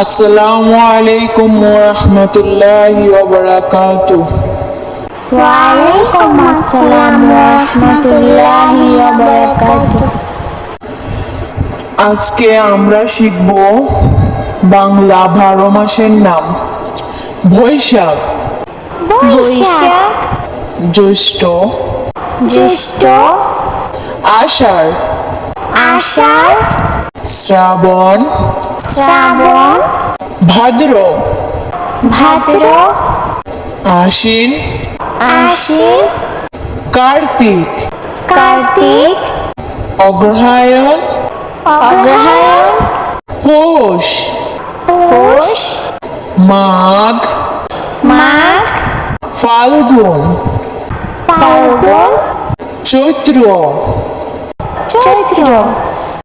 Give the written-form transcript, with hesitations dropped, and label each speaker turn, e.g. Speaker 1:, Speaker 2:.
Speaker 1: আসসালামু আলাইকুম ওয়া রাহমাতুল্লাহি ওয়া বারাকাতুহু।
Speaker 2: ওয়ালাইকুম আসসালাম ওয়া রাহমাতুল্লাহি ওয়া বারাকাতুহু।
Speaker 1: আজকে আমরা শিখব বাংলা 12 মাসের নাম। বৈশাখ,
Speaker 2: বৈশাখ,
Speaker 1: জ্যৈষ্ঠ,
Speaker 2: জ্যৈষ্ঠ,
Speaker 1: আষাঢ়,
Speaker 2: আষাঢ়,
Speaker 1: শ্রাবণ,
Speaker 2: শ্রাবণ,
Speaker 1: ভাদ্র,
Speaker 2: ভাদ্র,
Speaker 1: আশ্বিন,
Speaker 2: আশ্বিন,
Speaker 1: কার্তিক,
Speaker 2: কার্তিক,
Speaker 1: অগ্রহায়ণ,
Speaker 2: অগ্রহায়ণ,
Speaker 1: পৌষ,
Speaker 2: পৌষ,
Speaker 1: মাঘ,
Speaker 2: মাঘ,
Speaker 1: ফাল্গুন,
Speaker 2: ফাল্গুন,
Speaker 1: চৈত্র,
Speaker 2: চৈত্র।